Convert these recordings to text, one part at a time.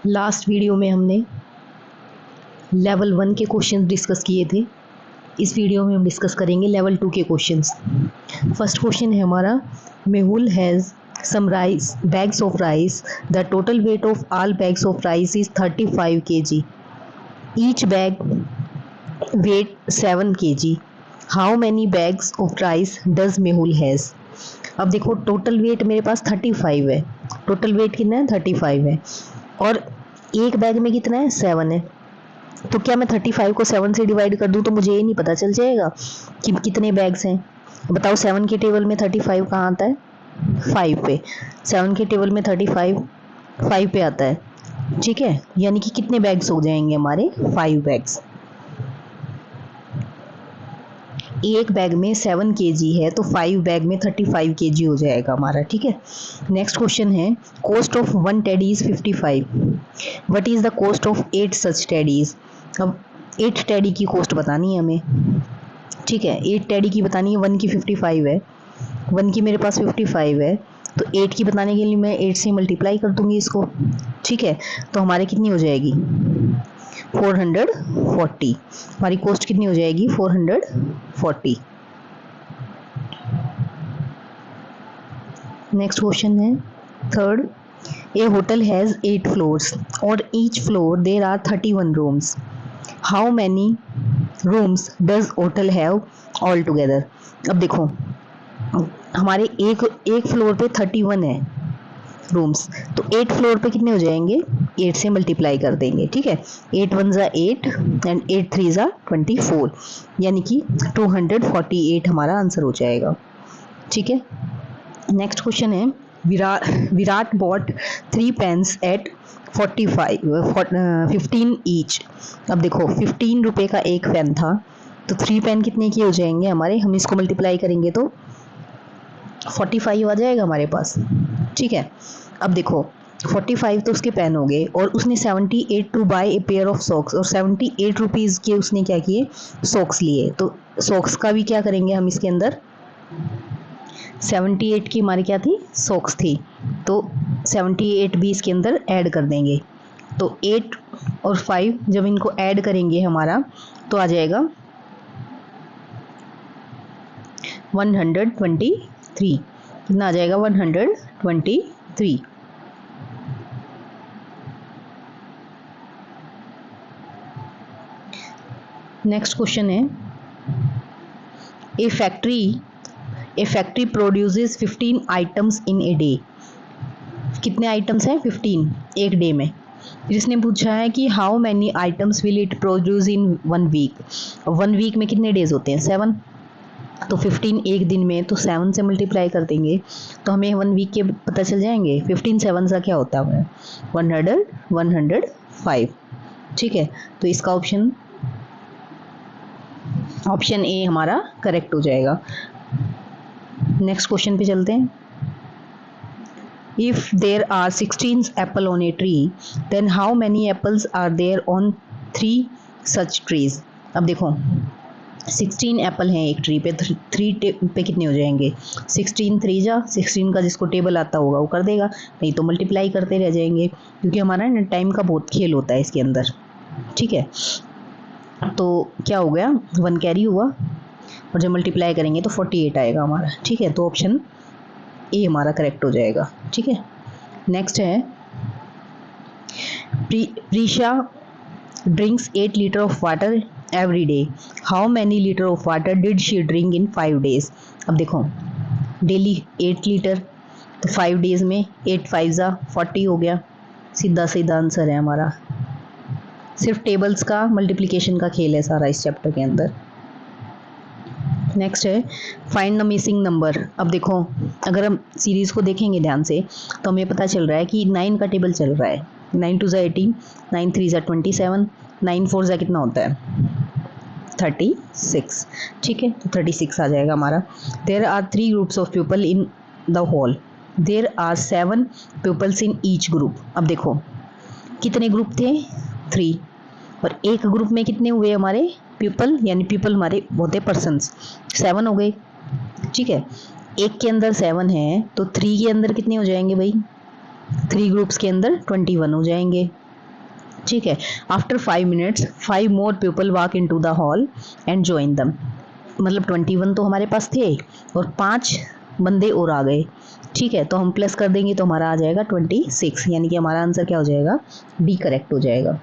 Last video में हमने level 1 के क्वेश्चन डिस्कस किए थे। इस वीडियो में हम डिस्कस करेंगे लेवल 2 के क्वेश्चंस। फर्स्ट क्वेश्चन है हमारा, Mehul has some rice bags of rice. The total weight of all bags of rice is 35 kg. Each bag weight 7 kg. How many bags of rice does Mehul has? अब देखो total weight मेरे पास 35 है। Total weight कितना है? 35 है और एक bag में कितना है? 7 है। तो क्या मैं 35 को 7 से डिवाइड कर दूं तो मुझे ये नहीं पता चल जाएगा कि कितने बैग्स हैं? बताओ 7 के टेबल में 35 कहाँ आता है? 5 पे। 7 के टेबल में 35 5 पे आता है, ठीक है। यानी कि कितने बैग्स हो जाएंगे हमारे? 5 बैग्स। एक बैग में 7 kg है तो 5 बैग में 35 kg हो जाएगा हमारा, ठीक है। नेक्स्ट क्वेश्चन है, cost of 1 teddy is 55। What is the cost of 8 such teddies? अब 8 टेडी की कॉस्ट बतानी है हमें, ठीक है। 8 टेडी की बतानी है, 1 की 55 है, 1 की मेरे पास 55 है, तो 8 की बताने के लिए मैं 8 से मल्टीप्लाई कर दूंगी इसको, ठीक है। तो हमारे कितनी हो जाएगी? 440। हमारी कॉस्ट कितनी हो जाएगी? 440। नेक्स्ट क्वेश्चन है third, a hotel has 8 floors और each floor there are 31 rooms. How many rooms does hotel have all together? अब देखो हमारे एक फ्लोर पे 31 है रूम्स, तो 8 फ्लोर पे कितने हो जाएंगे? 8 से मल्टीप्लाई कर देंगे, ठीक है। 8 1 ज़ा 8 एंड 8 3 ज़ा 24, यानी कि 248 हमारा आंसर हो जाएगा, ठीक है। नेक्स्ट क्वेश्चन है, Virat bought 3 pens at 15 each. अब देखो 15 रुपए का एक पेन था, तो 3 पेन कितने के हो जाएंगे हमारे? हम इसको मल्टीप्लाई करेंगे तो 45 आ जाएगा हमारे पास, ठीक है। अब देखो 45 तो उसके पेन हो गए और उसने 78 to buy a pair of socks, और 78 रुपीज़ के उसने क्या किए? सॉक्स लिए। तो सॉक्स का भी क्या करेंगे हम इसके अंदर? 78 की हमारी क्या थी? सॉक्स थी, तो 78 भी इसके अंदर ऐड कर देंगे। तो 8 और 5 जब इनको ऐड करेंगे हमारा तो आ जाएगा 123। कितना आ जाएगा? 123। नेक्स्ट क्वेश्चन है, a factory produces 15 items in a day. कितने आइटम्स हैं? 15 एक डे में। जिसने पूछा है कि how many items will it produce in 1 week. 1 week में कितने डेज होते हैं? 7, तो 15 एक दिन में, तो 7 से मल्टीप्लाई कर देंगे तो हमें 1 वीक के पता चल जाएंगे। 15 7 का क्या होता है? 105, ठीक है। तो इसका ऑप्शन ए हमारा करेक्ट हो जाएगा। नेक्स्ट क्वेश्चन पे चलते हैं, if there are 16 apple on a tree then how many apples are there on 3 such trees. अब देखो 16 एप्पल हैं एक ट्री पे, 3 पे कितने हो जाएंगे? 16 3 जा 16 का जिसको टेबल आता होगा वो कर देगा, नहीं तो मल्टीप्लाई करते रह जाएंगे, क्योंकि हमारा ना टाइम का बहुत खेल होता है इसके अंदर, ठीक है। तो क्या हो गया? 1 कैरी हुआ और जब मल्टीप्लाई करेंगे तो 48 आएगा हमारा, ठीक है। तो ऑप्शन ए हमारा करेक्ट हो जाएगा, ठीक है। नेक्स्ट है, Prisha drinks 8 litre of water every day. How many litre of water did she drink in 5 days? अब देखो डेली 8 लीटर, तो 5 डेज में 8 5 ज़ा 40 हो गया, सीधा सीधा आंसर है हमारा। सिर्फ टेबल्स का मल्टीप्लिकेशन का खेल है सारा इस चैप्टर के अंदर। नेक्स्ट है, फाइंड द मिसिंग नंबर। अब देखो अगर हम सीरीज़ को देखेंगे ध्यान से तो हमें पता चल रहा है कि 9 का टेबल चल रहा है। 9 2 ज़ा 18, 9 3 ज़ा 27, 9 4 ज़ा कितना होता है? 36, ठीक है। तो 36 आ जाएगा हमारा। There are 3 groups of people in the hall, there are 7 peoples in each group. अब देखो कितने ग्रुप थे? 3, और एक ग्रुप में कितने हुए हमारे? पीपल, यानी पीपल हमारे होते पर्सन्स, 7 हो गए, ठीक है। एक के अंदर 7 है तो 3 के अंदर कितने हो जाएंगे भाई? 3 ग्रुप्स के अंदर 21 हो जाएंगे, ठीक है। After 5 minutes 5 more people walk in to the hall and join them, मतलब 21 तो हमारे पास थे और 5 बंदे और आ गए। ठीक है, तो हम प्लस कर देंगे तो हमारा आ जाएगा 26, यानी कि हमारा आंसर क्या हो जाएगा, डी करेक्ट हो जाएगा।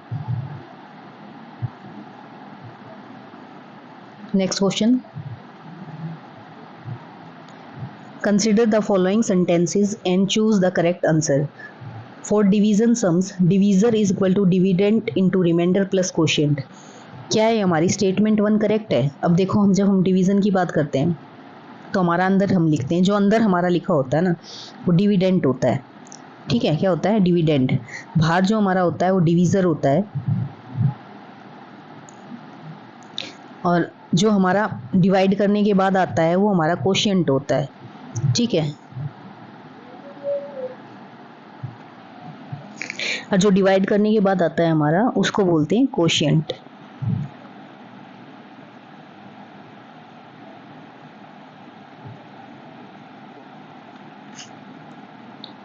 Next question, consider the following sentences and choose the correct answer. For division sums divisor is equal to dividend into remainder plus quotient. क्या है हमारी स्टेटमेंट 1 करेक्ट है? अब देखो, हम जब हम डिवीजन की बात करते हैं तो हमारा अंदर हम लिखते हैं, जो अंदर हमारा लिखा होता है ना वो डिविडेंड होता है। ठीक है, क्या होता है, डिविडेंड। बाहर जो हमारा होता है वो डिवीजर होता है, और जो हमारा डिवाइड करने के बाद आता है वो हमारा कोशिएंट होता है। ठीक है, और जो डिवाइड करने के बाद आता है हमारा उसको बोलते हैं कोशिएंट।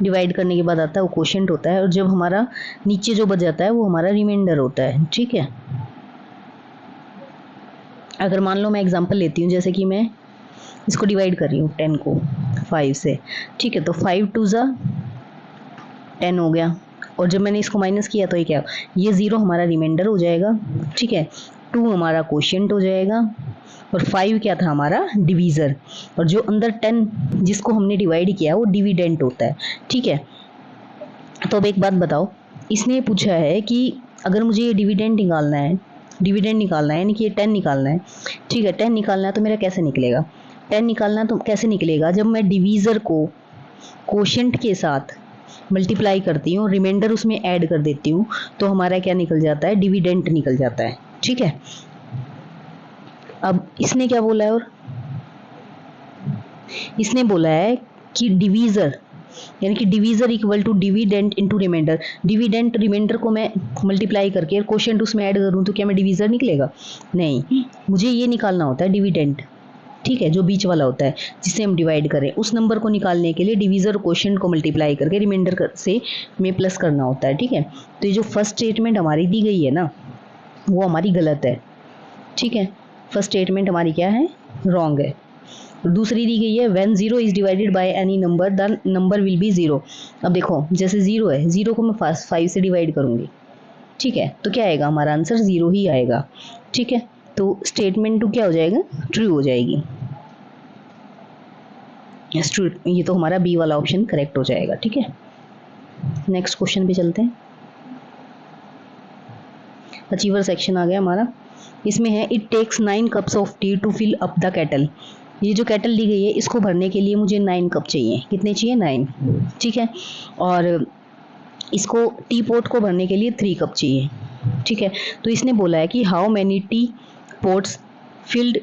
डिवाइड करने के बाद आता है वो कोशिएंट होता है, और जब हमारा नीचे जो बच जाता है वो हमारा रिमाइंडर होता है। ठीक है, अगर मान लो मैं एग्जांपल लेती हूँ, जैसे कि मैं इसको डिवाइड कर रही हूँ 10 को 5 से। ठीक है, तो 5 2 ज़ा 10 हो गया, और जब मैंने इसको माइनस किया तो ये क्या, ये 0 हमारा रिमाइंडर हो जाएगा। ठीक है, 2 हमारा कोशिएंट हो जाएगा, और 5 क्या था हमारा डिवीज़र, और जो अंदर 10 जिसको हमने डिवाइड किया वो डिविडेंट होता है। ठीक है, तो अब एक बात बताओ, इसने पूछा है कि अगर मुझे ये डिविडेंड निकालना है, यानी कि ये 10 निकालना है। ठीक है, 10 निकालना है तो मेरा कैसे निकलेगा, 10 निकालना तो कैसे निकलेगा, जब मैं डिवीज़र को कोशिएंट के साथ मल्टीप्लाई करती हूँ, रिमाइंडर उसमें ऐड कर देती हूँ, तो हमारा क्या निकल जाता है, डिविडेंट निकल जाता है। ठीक है, अब इसने क्या बोला है, और इसने बोला है कि डिवीज़र यानी कि divisor equal to dividend into remainder. Dividend remainder को मैं मल्टीप्लाई करके कोशिएंट उसमें ऐड करूँ तो क्या मैं डिवीज़र निकलेगा, नहीं, मुझे ये निकालना होता है डिविडेंट। ठीक है, जो बीच वाला होता है जिसे हम डिवाइड करें, उस नंबर को निकालने के लिए डिवीज़र और कोशिएंट को मल्टीप्लाई करके रिमाइंडर से में प्लस करना होता है। ठीक है, तो ये जो फर्स्ट स्टेटमेंट हमारी दी गई है ना वो हमारी गलत है। ठीक है, फर्स्ट स्टेटमेंट हमारी क्या है, रॉन्ग है। दूसरी दी गई है, when 0 is divided by any number the number will be 0। अब देखो, जैसे 0 है, 0 को मैं 5 से डिवाइड करूंगी। ठीक है, तो क्या आएगा, हमारा आंसर 0 ही आएगा। ठीक है, तो स्टेटमेंट 2 क्या हो जाएगा, ट्रू हो जाएगी। यस, ट्रू, ये तो हमारा बी वाला ऑप्शन करेक्ट हो जाएगा। ठीक है, नेक्स्ट क्वेश्चन पे चलते हैं। अचीवर सेक्शन आ गया हमारा, इसमें है it takes 9 cups of tea to fill up the kettle. ये जो केटल दी गई है इसको भरने के लिए मुझे 9 कप चाहिए। कितने चाहिए, 9। ठीक है, और इसको टी पोट को भरने के लिए 3 कप चाहिए। ठीक है, तो इसने बोला है कि how many tea pots filled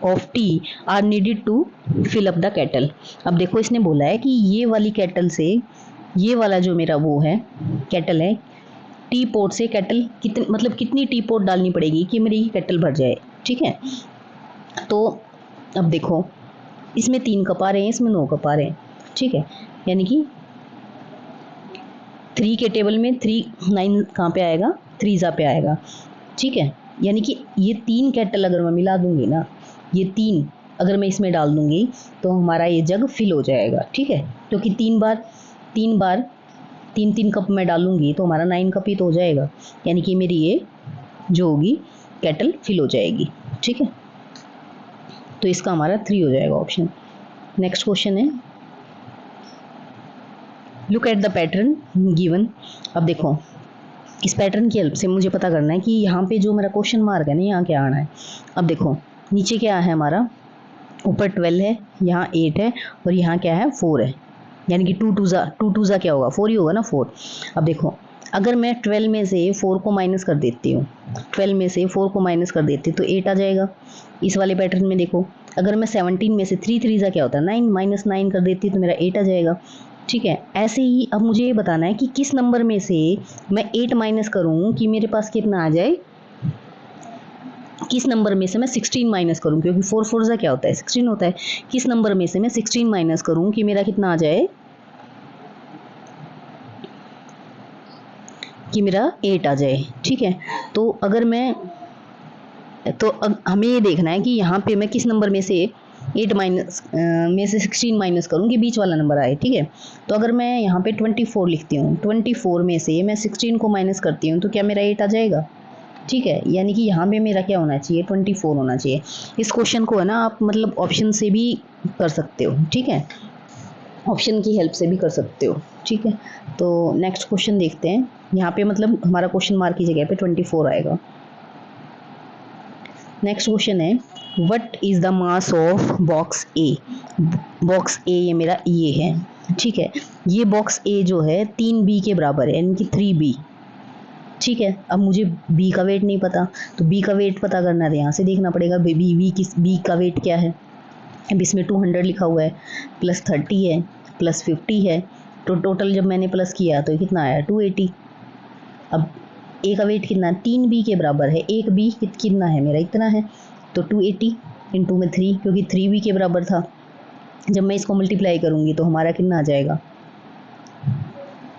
of tea are needed to fill up the kettle. अब देखो, इसने बोला है कि ये वाली केटल से, ये वाला जो मेरा वो है केटल है, टी पोट से केटल कितनी, मतलब कितनी टी पोट डालनी पड़ेगी कि मेरी केटल भर जाए। ठीक है, तो अब देखो, इसमें 3 कप आ रहे हैं, इसमें 9 कप आ रहे हैं। ठीक है, यानी कि 3 के टेबल में 9 कहाँ पे आएगा, 3 पे आएगा। ठीक है, यानी कि ये 3 केटल अगर मैं मिला दूंगी ना, ये 3 अगर मैं इसमें डाल दूंगी तो हमारा ये जग फिल हो जाएगा। ठीक है, क्योंकि 3 बार 3 कप मैं डालूंगी तो हमारा 9 कप ही तो हो जाएगा, यानी कि मेरी ये जो होगी केटल फिल हो जाएगी। ठीक है, तो इसका हमारा 3 हो जाएगा ऑप्शन। नेक्स्ट क्वेश्चन है, look at the pattern given. अब देखो, इस पैटर्न की हेल्प से मुझे पता करना है कि यहाँ पे जो मेरा क्वेश्चन मार्क है ना, यहाँ क्या आना है। अब देखो, नीचे क्या है हमारा, ऊपर 12 है, यहाँ 8 है, और यहाँ क्या है, 4 है, यानी कि 2 2 ज़ा क्या होगा, 4 ही होगा ना, 4। अब देखो, अगर मैं 12 में से 4 को माइनस कर देती हूँ, 12 में से 4 को माइनस कर देती हूँ तो 8 आ जाएगा। इस वाले पैटर्न में देखो, अगर मैं 17 में से 3 3 ज़ा क्या होता है, 9, माइनस 9 कर देती हूँ तो मेरा 8 आ जाएगा। ठीक है, ऐसे ही अब मुझे ये बताना है कि किस नंबर में से मैं 8 माइनस करूँ कि मेरे पास कितना आ जाए, किस नंबर में से मैं 16 माइनस करूँ, क्योंकि 4 4 ज़ा क्या होता है, 16 होता है। किस नंबर में से मैं 16 माइनस करूँ कि मेरा कितना आ जाए, कि मेरा 8 आ जाए। ठीक है, तो अगर मैं हमें ये देखना है कि यहाँ पे मैं किस नंबर में से 8 माइनस में से 16 माइनस करूँ कि बीच वाला नंबर आए। ठीक है, तो अगर मैं यहाँ पे 24 लिखती हूँ, 24 में से मैं 16 को माइनस करती हूँ तो क्या मेरा 8 आ जाएगा। ठीक है, यानी कि यहाँ पे मेरा क्या होना चाहिए, 24 होना चाहिए। इस क्वेश्चन को है ना आप मतलब ऑप्शन से भी कर सकते हो। ठीक है, ऑप्शन की हेल्प से भी कर सकते हो। ठीक है, तो नेक्स्ट क्वेश्चन देखते हैं। यहाँ पे मतलब हमारा क्वेश्चन मार्क की जगह पे 24 आएगा। नेक्स्ट क्वेश्चन है what is the mass of box A. Box A ये मेरा ये है। ठीक है, ये बॉक्स ए जो है 3b के बराबर है, यानी कि 3b। ठीक है, अब मुझे बी का वेट नहीं पता, तो बी का वेट पता करना है तो यहाँ से देखना पड़ेगा बी का वेट क्या है। अब इसमें 200 लिखा हुआ है, प्लस 30 है, प्लस 50 है, तो टोटल जब मैंने प्लस किया तो कितना आया 280। अब ए का वेट कितना है, 3b के बराबर है, एक बी कितना है मेरा इतना है, तो 280 इंटू में 3, क्योंकि 3b के बराबर था। जब मैं इसको मल्टीप्लाई करूँगी तो हमारा कितना आ जाएगा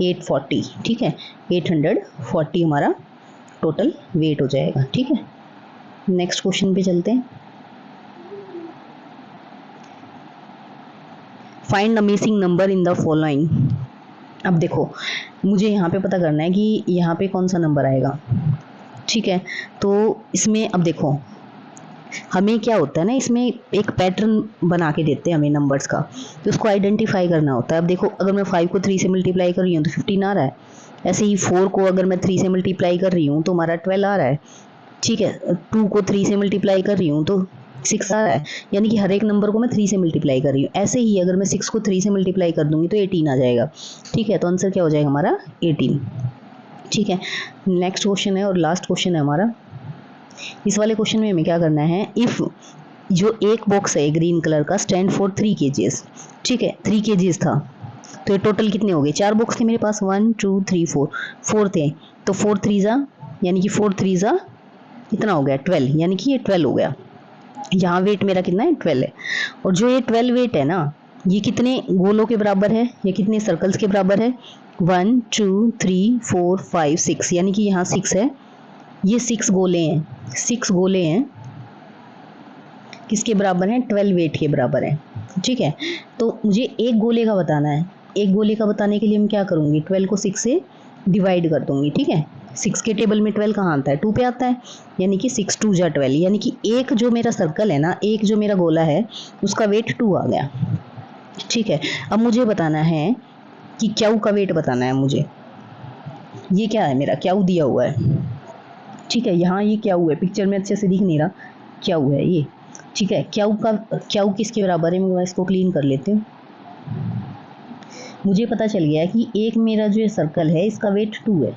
840। ठीक है, 840 हमारा टोटल वेट हो जाएगा। ठीक है, नेक्स्ट क्वेश्चन पे चलते हैं। Find the missing number in the following. अब देखो मुझे यहाँ पे पता करना है कि यहाँ पे कौन सा नंबर आएगा। ठीक है, तो इसमें अब देखो हमें क्या होता है ना, इसमें एक पैटर्न बना के देते हैं हमें नंबर्स का, तो उसको आइडेंटिफाई करना होता है। अब देखो अगर मैं 5 को 3 से मल्टीप्लाई कर रही हूँ तो 15 आ रहा है, ऐसे ही 4 को अगर मैं 3 से मल्टीप्लाई कर रही हूँ तो हमारा 12 आ रहा है। ठीक है, 2 को 3 से मल्टीप्लाई कर रही हूँ तो 6 आ रहा है, यानी कि हर एक नंबर को मैं 3 से मल्टीप्लाई कर रही हूँ। ऐसे ही अगर मैं 6 को 3 से मल्टीप्लाई कर दूंगी तो 18 आ जाएगा। ठीक है, तो आंसर क्या हो जाएगा हमारा 18। ठीक है, नेक्स्ट क्वेश्चन है और लास्ट क्वेश्चन है हमारा। इस वाले क्वेश्चन में हमें क्या करना है, इफ़ जो एक बॉक्स है ग्रीन कलर का स्टैंड फॉर 3 kgs। ठीक है, 3 kgs था, तो ये टोटल कितने हो गए, 4 बॉक्स थे मेरे पास, 1 2 3 4 थे, तो 4 3 जा यानी कि 4 3 जा कितना हो गया 12, यानी कि ये 12 हो गया। यहाँ वेट मेरा कितना है 12 है, और जो ये 12 वेट है ना ये कितने गोलों के बराबर है, ये कितने सर्कल्स के बराबर है, 1 2 3 4 5 6, यानी कि यहाँ 6 है, ये 6 गोले हैं, 6 गोले हैं किसके बराबर हैं 12 वेट के बराबर है। ठीक है, तो मुझे एक गोले का बताना है, एक गोले का बताने के लिए मैं क्या करूँगी 12 को 6 से डिवाइड कर दूंगी। ठीक है, 6 के टेबल में 12 कहाँ आता है 2 पे आता है, यानी कि 6 2 जा 12, यानी कि एक जो मेरा सर्कल है ना, एक जो मेरा गोला है उसका वेट 2 आ गया। ठीक है, अब मुझे बताना है कि क्यू का वेट बताना है मुझे। ये क्या है मेरा क्यू दिया हुआ है। ठीक है, यहाँ ये क्या हुआ है पिक्चर में अच्छे से दिख नहीं रहा, क्या हुआ है ये। ठीक है, क्यू किसके बराबर है, मैं इसको क्लीन कर लेती हूँ। मुझे पता चल गया कि एक मेरा जो सर्कल है इसका वेट 2 है।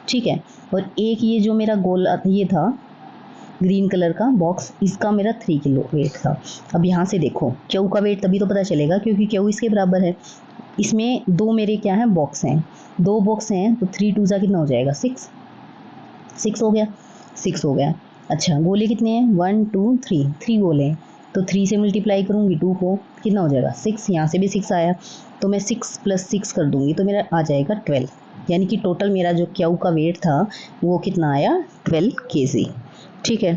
ठीक है, और एक ये जो मेरा गोल ये था ग्रीन कलर का बॉक्स, इसका मेरा 3 किलो वेट था। अब यहाँ से देखो क्यू का वेट तभी तो पता चलेगा क्योंकि क्यू इसके बराबर है। इसमें दो मेरे क्या है बॉक्स हैं, 2 बॉक्स हैं, तो 3 2 जा कितना हो जाएगा 6, 6 हो गया, 6 हो गया। अच्छा गोले कितने हैं 1 2 3, 3 गोले हैं, तो 3 से मल्टीप्लाई करूँगी 2 को कितना हो जाएगा 6, यहाँ से भी 6 आया, तो मैं 6 + 6 कर दूँगी तो मेरा आ जाएगा 12, यानी कि टोटल मेरा जो क्यू का वेट था वो कितना आया 12 kg। ठीक है,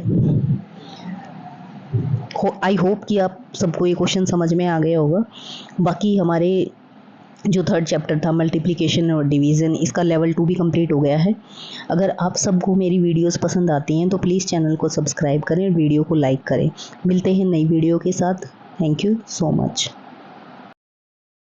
आई होप कि आप सबको ये क्वेश्चन समझ में आ गया होगा। बाकी हमारे जो 3rd चैप्टर था मल्टीप्लिकेशन और डिवीज़न, इसका लेवल 2 भी कंप्लीट हो गया है। अगर आप सबको मेरी वीडियोस पसंद आती हैं तो प्लीज़ चैनल को सब्सक्राइब करें, वीडियो को लाइक करें। मिलते हैं नई वीडियो के साथ। Thank you so much.